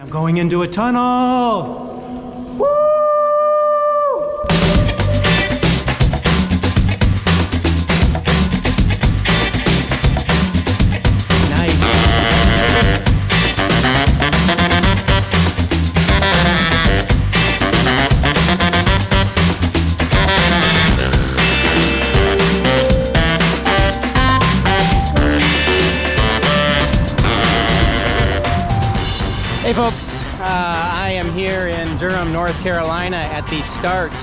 I'm going into a tunnel. Woo! Hey folks, I am here in Durham, North Carolina at the start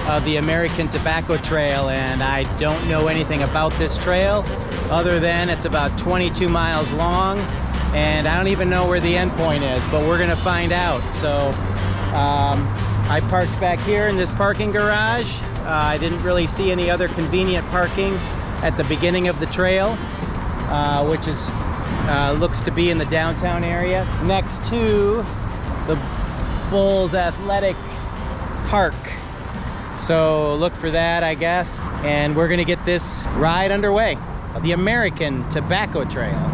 of the American Tobacco Trail, and I don't know anything about this trail other than it's about 22 miles long, and I don't even know where the end point is, but we're gonna find out. So I parked back here in this parking garage. I didn't really see any other convenient parking at the beginning of the trail, which is looks to be in the downtown area next to the Bulls Athletic Park. So look for that, I guess. And we're gonna get this ride underway, the American Tobacco Trail.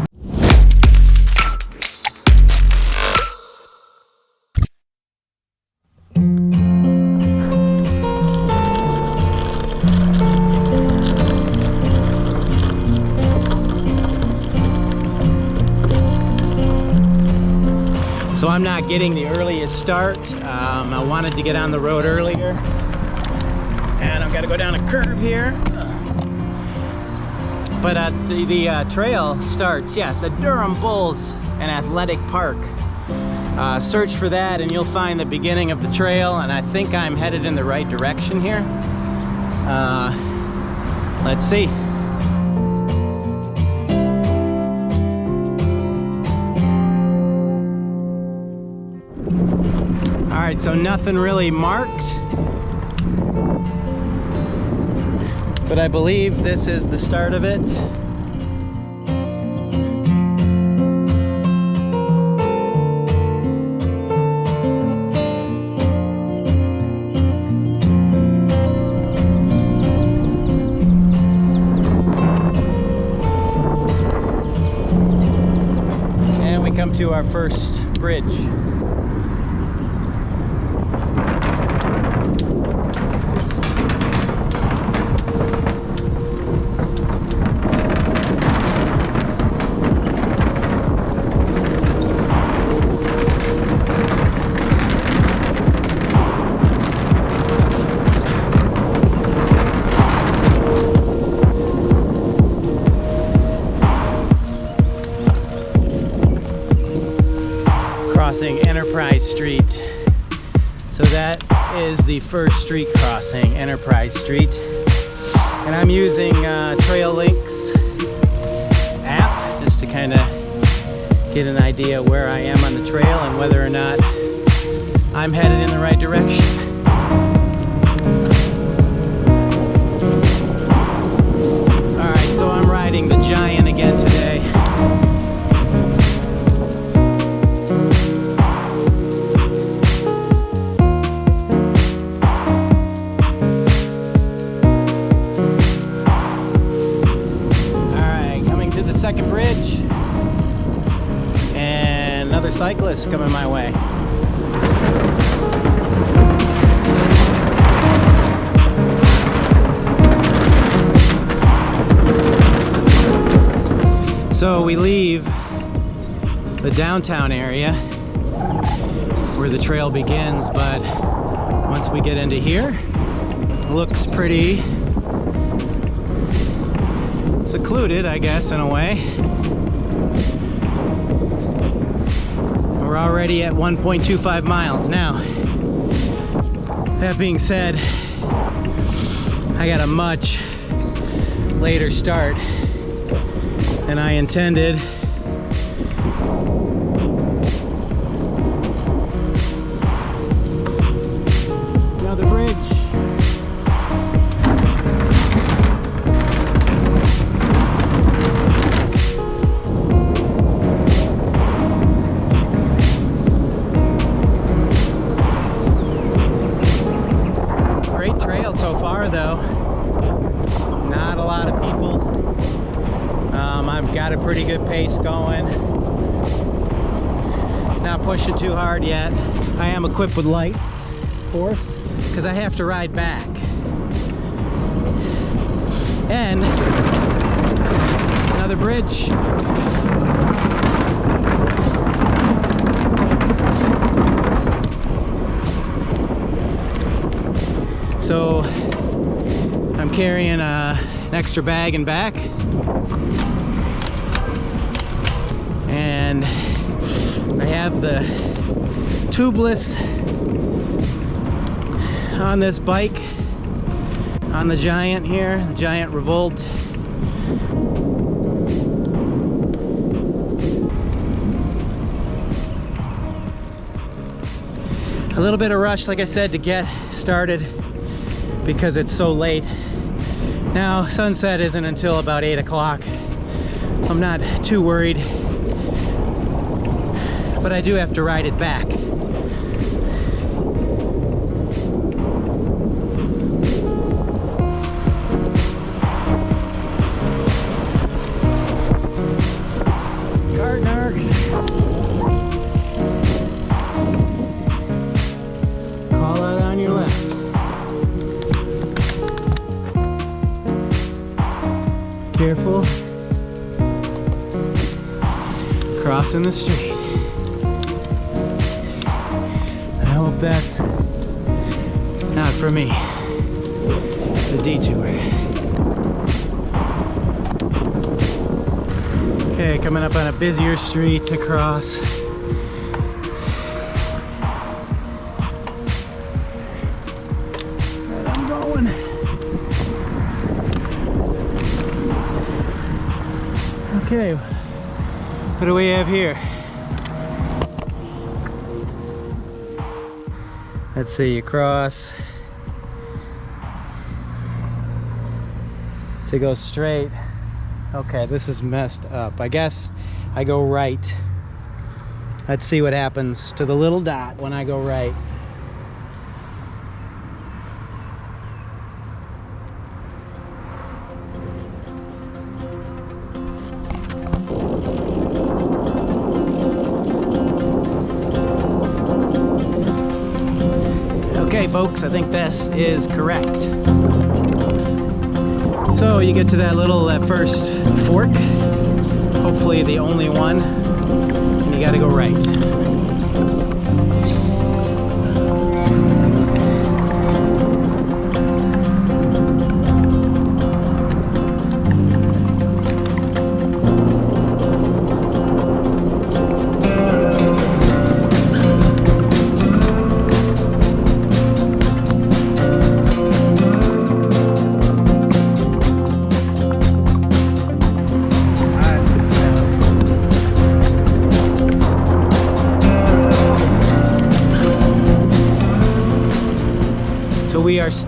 So I'm not getting the earliest start. I wanted to get on the road earlier, and I've got to go down a curve here. But the trail starts, the Durham Bulls and Athletic Park. Search for that and you'll find the beginning of the trail, and I think I'm headed in the right direction here. Let's see. All right, so nothing really marked, but I believe this is the start of it. And we come to our first bridge. Crossing Enterprise Street. So that is the first street crossing, Enterprise Street. And I'm using Trail Links app just to kind of get an idea where I am on the trail and whether or not I'm headed in the right direction. Alright, so I'm riding the Giant again today. Second bridge, and another cyclist coming my way. So we leave the downtown area where the trail begins, but once we get into here, it looks pretty secluded, I guess, in a way. We're already at 1.25 miles now. That being said, I got a much later start than I intended. Another bridge. So far though, not a lot of people. I've got a pretty good pace going. Not not pushing too hard yet. I am equipped with lights, of course, because I have to ride back. And another bridge. So I'm carrying an extra bag and back. And I have the tubeless on this bike, on the Giant here, the Giant Revolt. A little bit of rush, like I said, to get started because it's so late. Now, sunset isn't until about 8 o'clock, so I'm not too worried. But I do have to ride it back. Gardeners. Call out on your left. Careful. Crossing the street. I hope that's not for me. The detour. Okay, coming up on a busier street to cross. Where I'm going. Okay, what do we have here? Let's see, you cross to go straight. Okay, this is messed up. I guess I go right. Let's see what happens to the little dot when I go right. Okay, folks, I think this is correct. So you get to that first fork, hopefully the only one, and you gotta go right.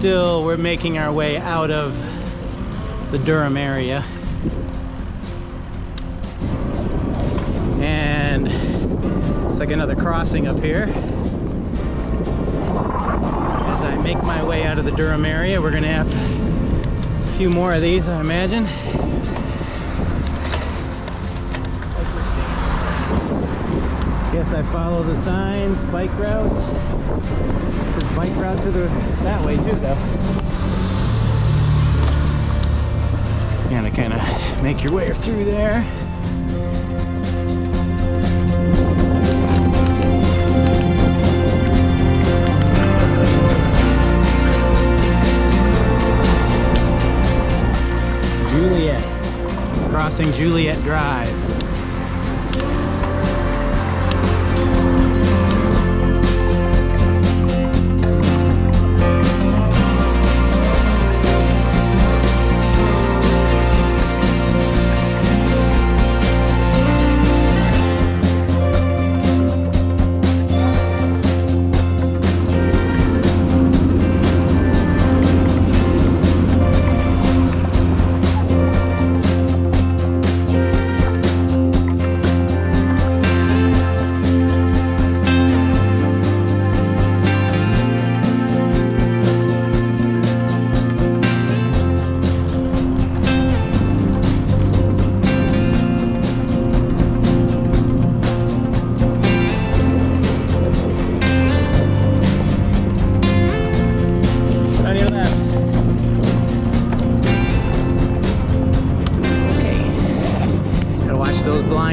We're making our way out of the Durham area, and it's like another crossing up here. As I make my way out of the Durham area, we're gonna have a few more of these, I imagine. Guess I follow the signs, bike route. It says bike route to that way too, though. You gotta kind of make your way through there. Juliet, crossing Juliet Drive.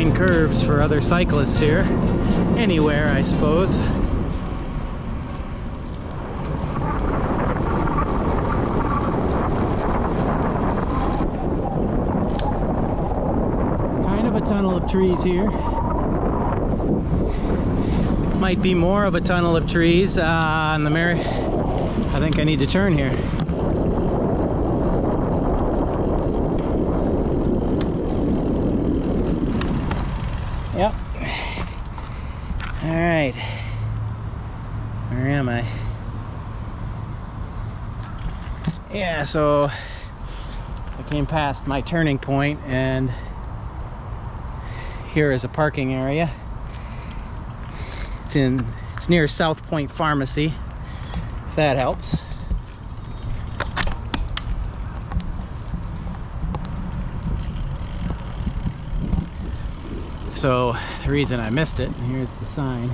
find curves for other cyclists here. Anywhere, I suppose. Kind of a tunnel of trees here. Might be more of a tunnel of trees on the I think I need to turn here. Yep. All right. Where am I? Yeah, so I came past my turning point, and here is a parking area. It's near South Point Pharmacy, if that helps. So the reason I missed it, here's the sign.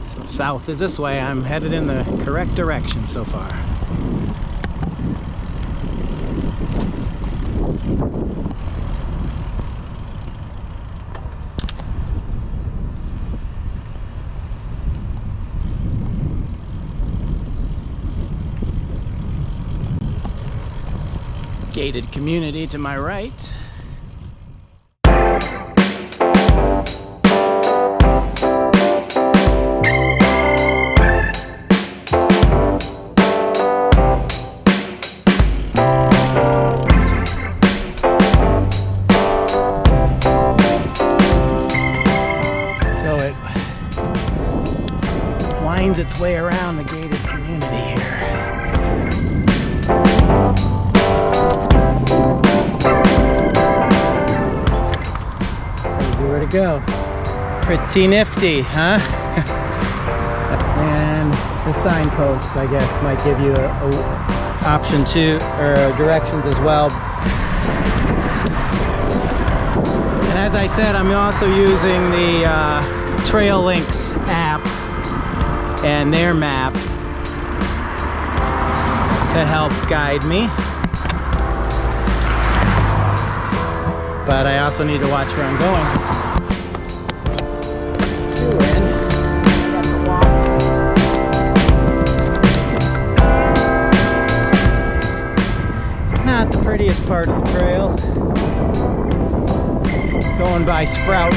So south is this way. I'm headed in the correct direction so far. Gated community to my right. So it winds its way around the gated community here. Where to go. Pretty nifty, huh? And the signpost, I guess, might give you a option to, or directions as well. And as I said, I'm also using the Trail Links app and their map to help guide me. But I also need to watch where I'm going. Not the prettiest part of the trail. Going by sprouts.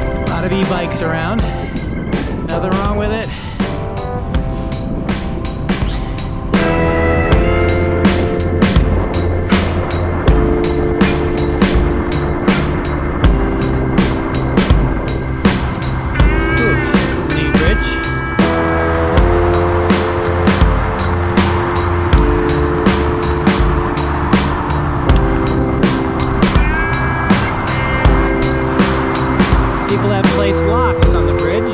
A lot of e-bikes around. Nothing wrong with it. People have placed locks on the bridge.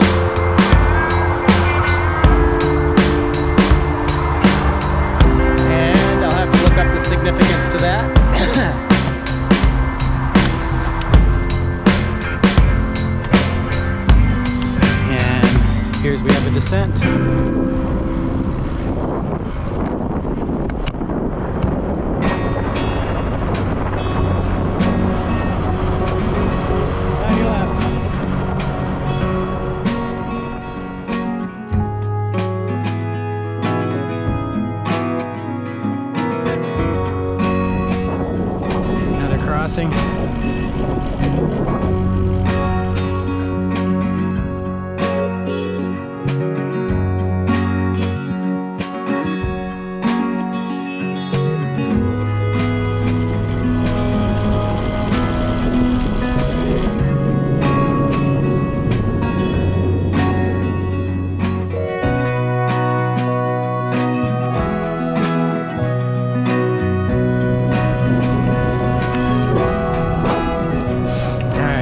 And I'll have to look up the significance to that. And here's we have a descent. Crossing.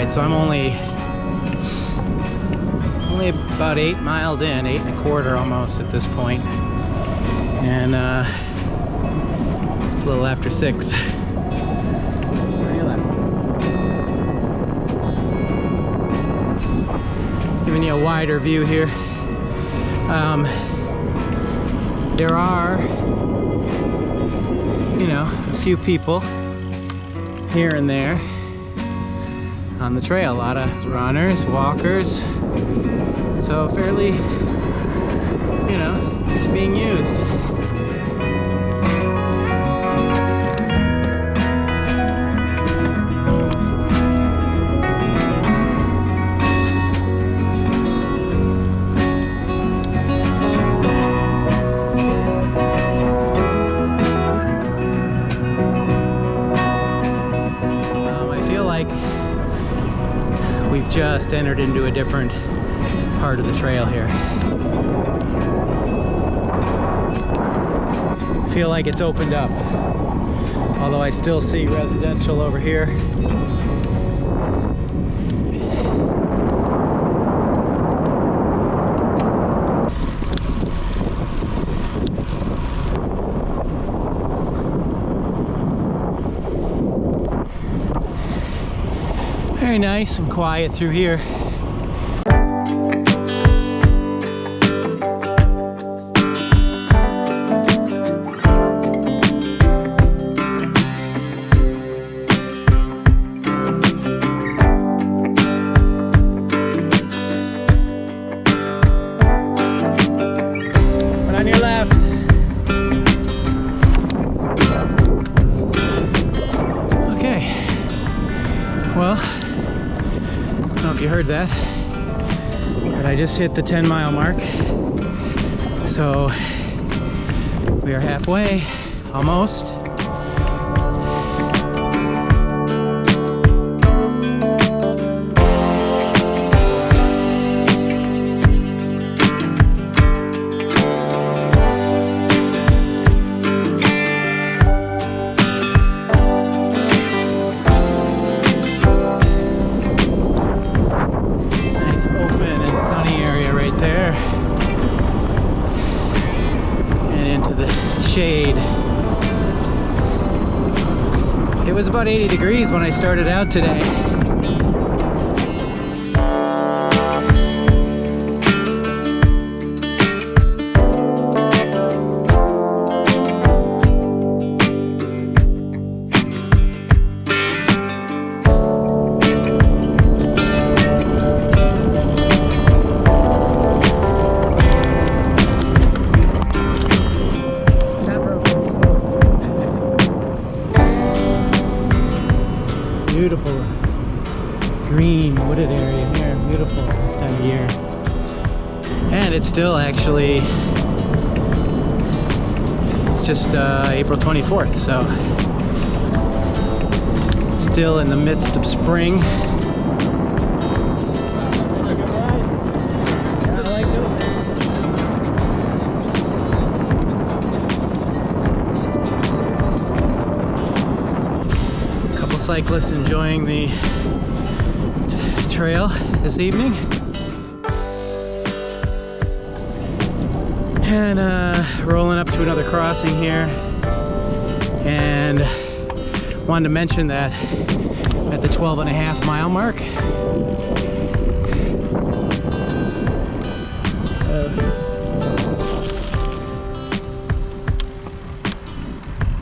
So I'm only about 8 miles in, 8 1/4 almost at this point. And it's a little after 6. Where are you left? Giving you a wider view here. There are, you know, a few people here and there on the trail. A lot of runners, walkers. So fairly, you know, it's being used. We've just entered into a different part of the trail here. I feel like it's opened up, although I still see residential over here. Very nice and quiet through here. One on your left. Okay. Well, I don't know if you heard that, but I just hit the 10-mile mark. So we are halfway, almost. Shade. It was about 80 degrees when I started out today. Beautiful green wooded area here, beautiful this time of year. And it's still actually, it's just April 24th, so still in the midst of spring. Cyclists enjoying the trail this evening, and rolling up to another crossing here. And wanted to mention that at the 12.5-mile mark,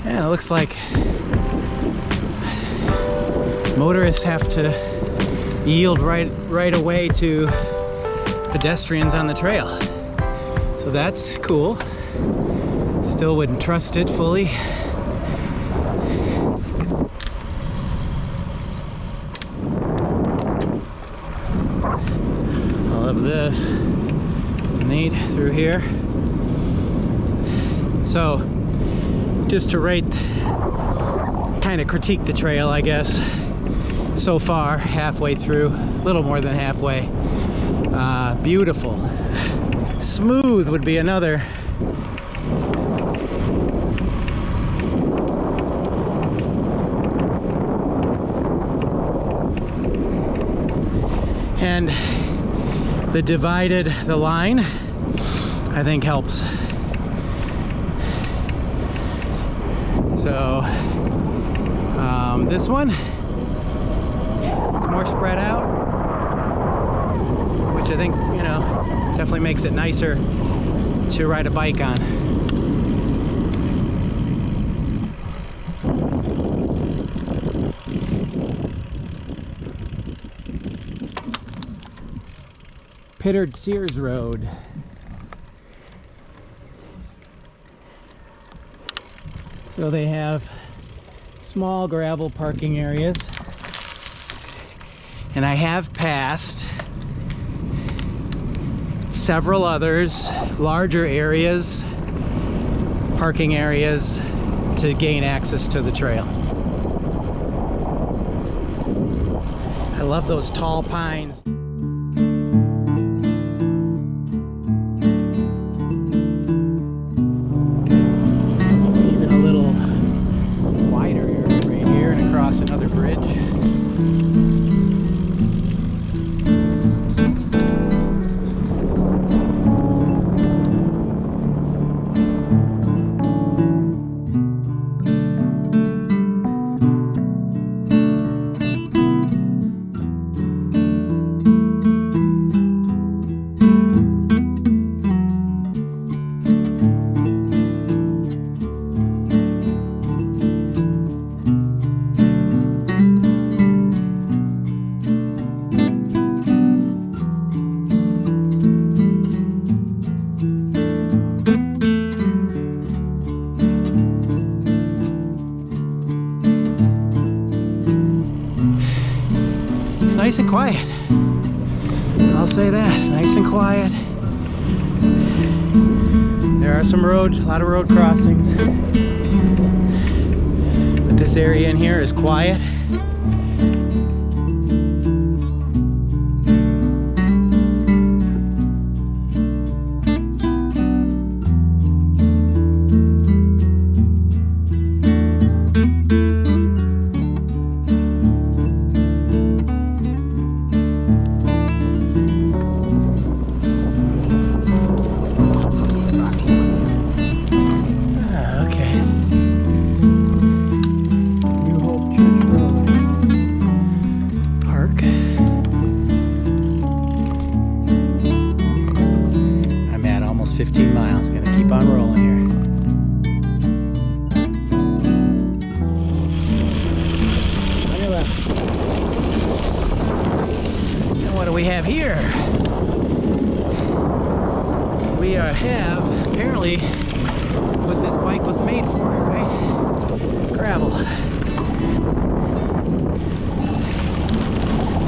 and it looks like motorists have to yield right away to pedestrians on the trail. So that's cool. Still wouldn't trust it fully. I love this. This is neat through here. So just to rate, kind of critique the trail, I guess. So far, halfway through, a little more than halfway. Beautiful. Smooth would be another. And the line, I think helps. So, this one, more spread out, which I think, you know, definitely makes it nicer to ride a bike on. Pittard Sears Road. So they have small gravel parking areas, and I have passed several others, larger areas, parking areas to gain access to the trail. I love those tall pines. Another bridge. Nice and quiet. I'll say that. Nice and quiet. There are some roads, a lot of road crossings. But this area in here is quiet. I'm at almost 15 miles. Gonna keep on rolling here. And what do we have here? We have apparently what this bike was made for, right? Gravel.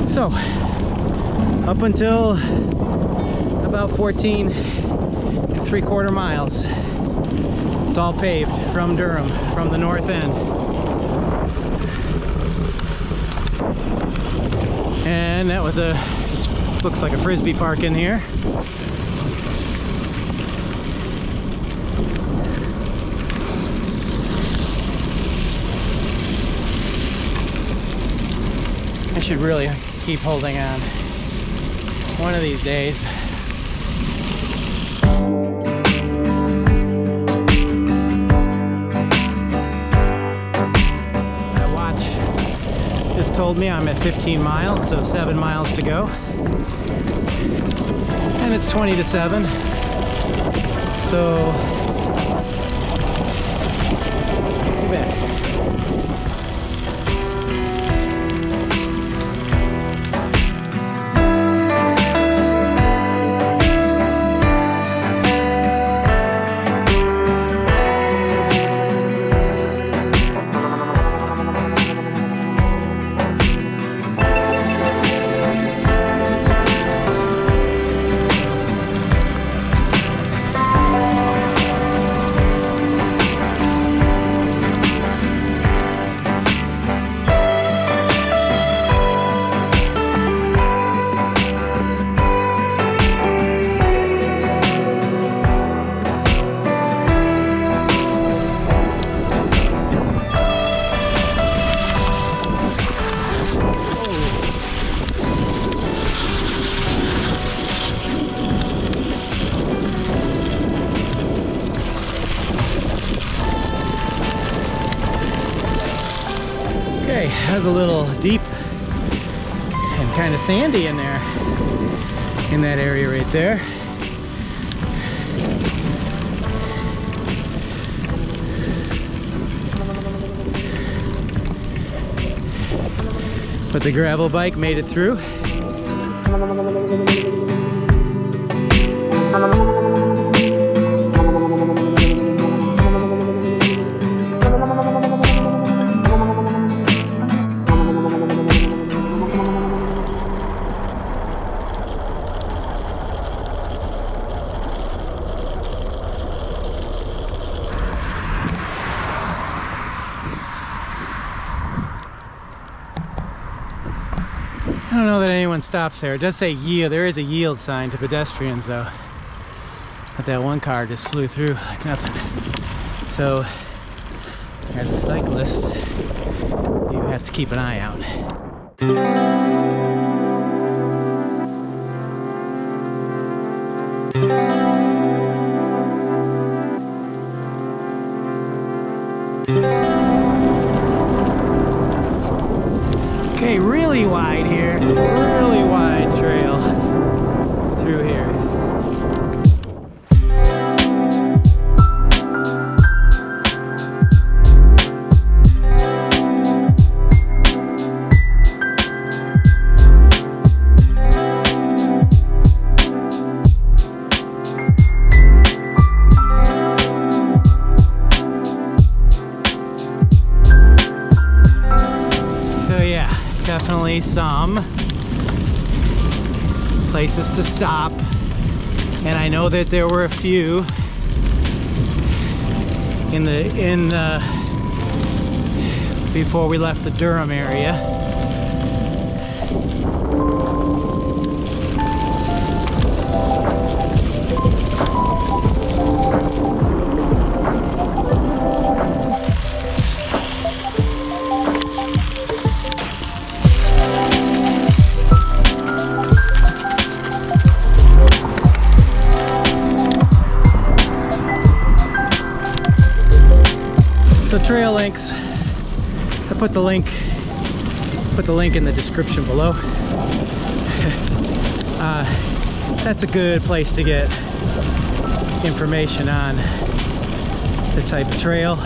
So, up until about 14 3/4 miles, it's all paved from Durham, from the north end. And that was just looks like a frisbee park in here. I should really keep holding on one of these days. My watch just told me I'm at 15 miles, so 7 miles to go. And it's 20 to 7. So, not too bad. Okay, that's a little deep and kind of sandy in there. in that area right there. But the gravel bike made it through. I don't know that anyone stops there. It does say yield. There is a yield sign to pedestrians though. But that one car just flew through like nothing. So, as a cyclist, you have to keep an eye out. Okay, really wide here, really wide trail through here. Definitely some places to stop, and I know that there were a few before we left the Durham area. So trail links, I put the link in the description below. That's a good place to get information on the type of trail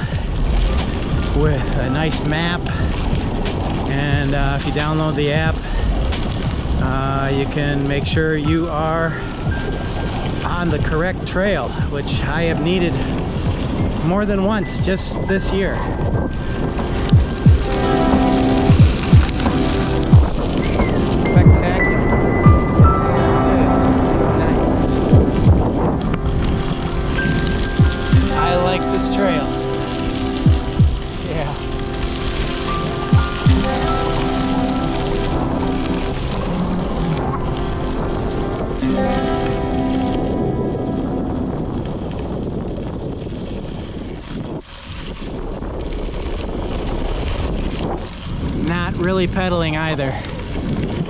with a nice map, and if you download the app, you can make sure you are on the correct trail, which I have needed more than once just this year. Spectacular. It's nice. I like this trail. Yeah. Not really pedaling either.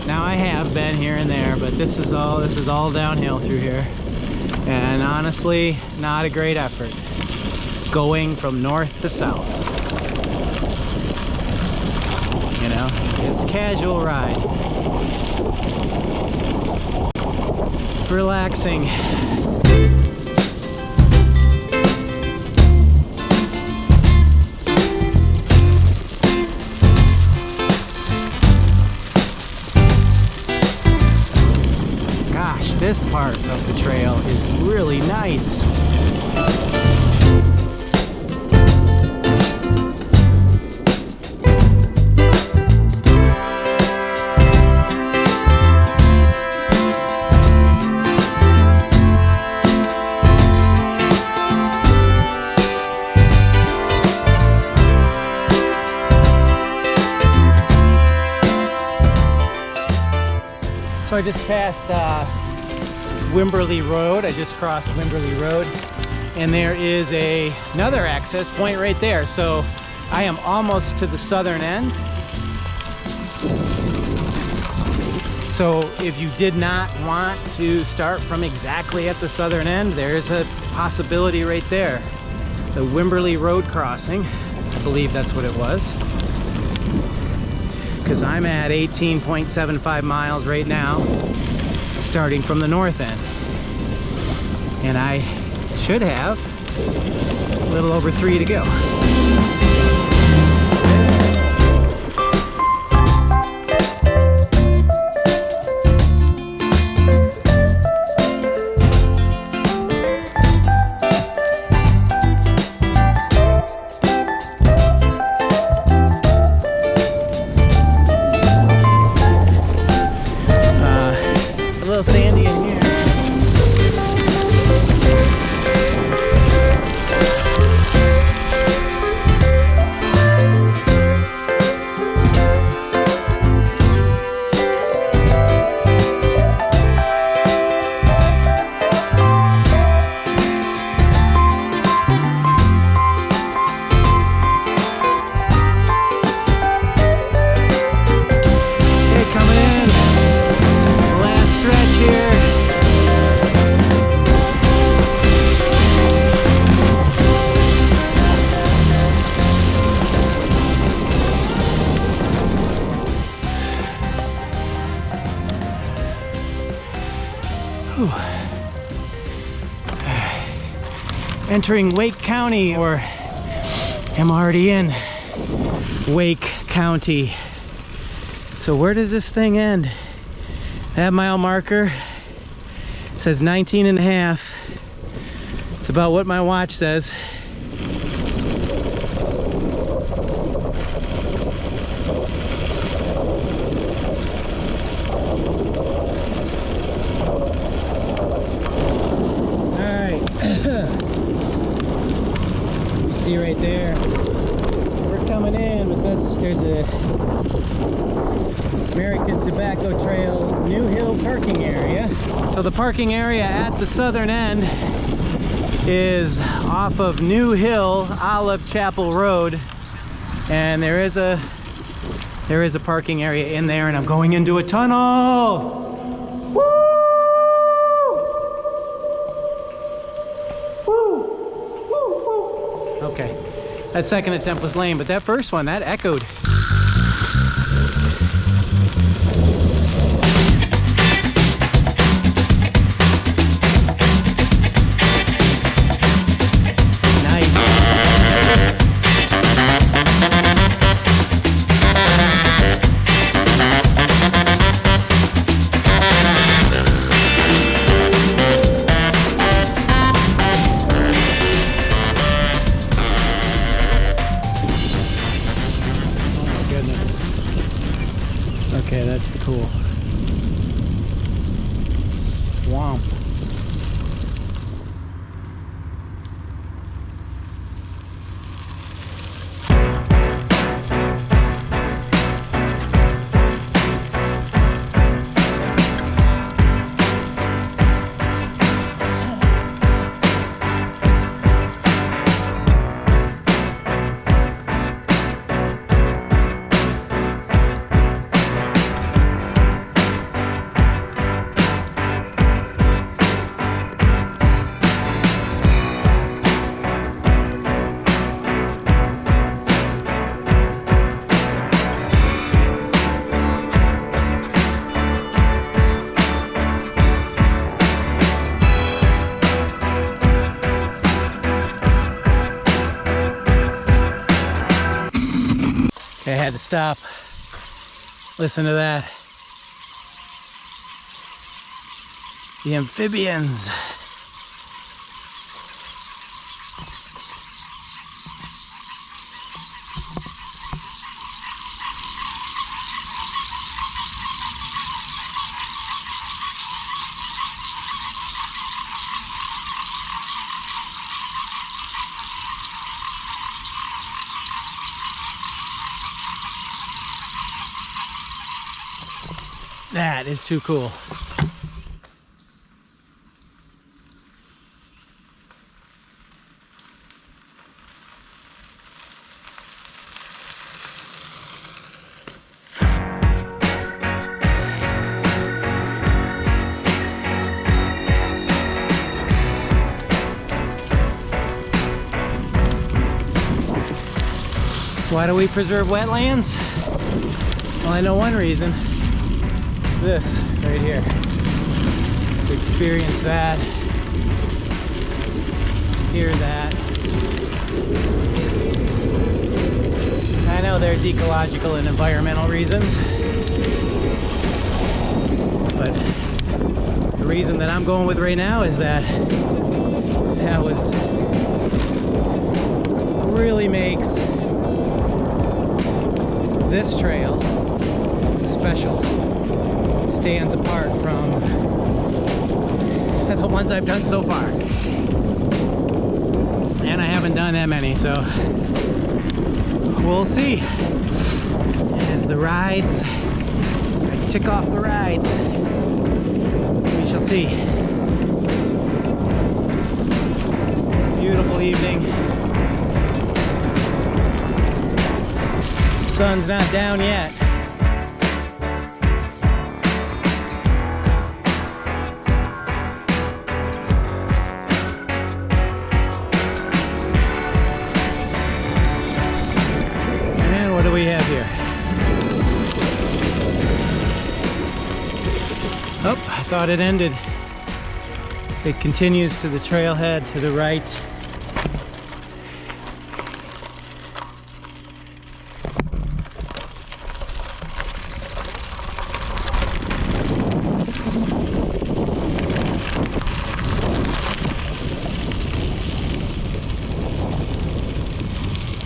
Now I have been here and there, but this is all downhill through here. And honestly, not a great effort. Going from north to south. You know, it's a casual ride. Relaxing. This part of the trail is really nice. So I just passed Wimberley Road. I just crossed Wimberley Road, and there is another access point right there. So I am almost to the southern end. So if you did not want to start from exactly at the southern end, there's a possibility right there. The Wimberley Road crossing, I believe that's what it was. Because I'm at 18.75 miles right now. starting from the north end. And I should have a little over 3 to go. A little sandy in here. Entering Wake County, or I'm already in Wake County. So where does this thing end? That mile marker says 19 and a half. It's about what my watch says. See right there, we're coming in, but there's a American Tobacco Trail New Hill parking area. So the parking area at the southern end is off of New Hill, Olive Chapel Road, and there is a parking area in there, and I'm going into a tunnel. Okay, that second attempt was lame, but that first one, that echoed. Okay, that's cool. Swamp. I had to stop. Listen to that. The amphibians. That is too cool. Why do we preserve wetlands? Well, I know one reason. This right here. to experience that, hear that. I know there's ecological and environmental reasons, but the reason that I'm going with right now is that really makes this trail special, stands apart from the ones I've done so far. And I haven't done that many, so we'll see. As the rides, I tick off the rides, we shall see. Beautiful evening. The sun's not down yet. We have here. Oh, I thought it ended. It continues to the trailhead to the right.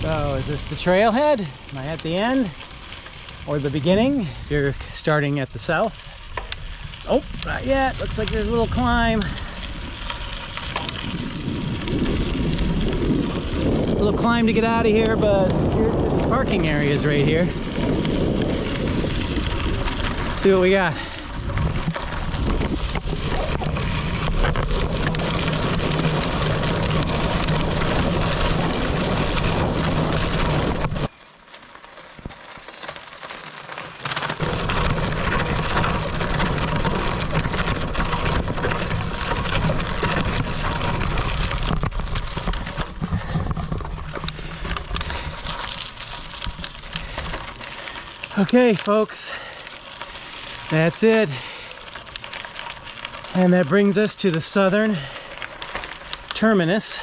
So is this the trailhead? Am I at the end or the beginning if you're starting at the south? Oh, not yet. Looks like there's a little climb. A little climb to get out of here, but here's the parking areas right here. Let's see what we got. Okay, folks, that's it. And that brings us to the southern terminus.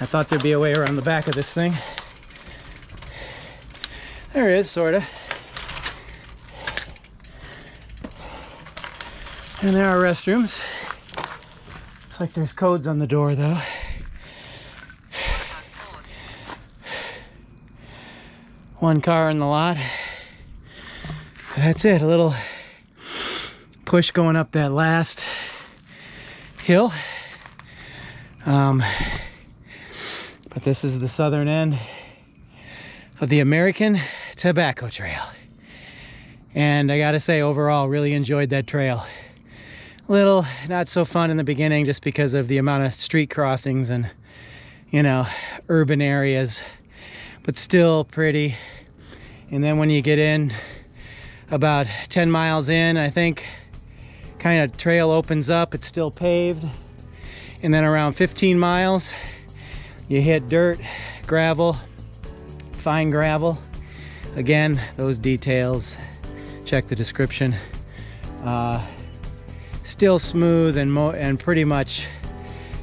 I thought there'd be a way around the back of this thing. There is, sorta. And there are restrooms. Looks like there's codes on the door, though. One car in the lot. That's it, a little push going up that last hill. But this is the southern end of the American Tobacco Trail. And I gotta say, overall, really enjoyed that trail. A little not so fun in the beginning just because of the amount of street crossings and, you know, urban areas, but still pretty. And then when you get in about 10 miles in, I think, kind of trail opens up, it's still paved. And then around 15 miles, you hit dirt, gravel, fine gravel. Again, those details, check the description. Still smooth and pretty much,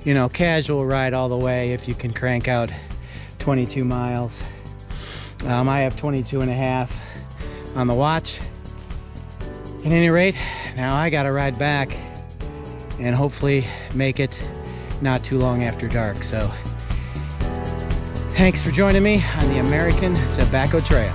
you know, casual ride all the way if you can crank out 22 miles. I have 22 and a half on the watch. At any rate, now I gotta ride back and hopefully make it not too long after dark. So thanks for joining me on the American Tobacco Trail.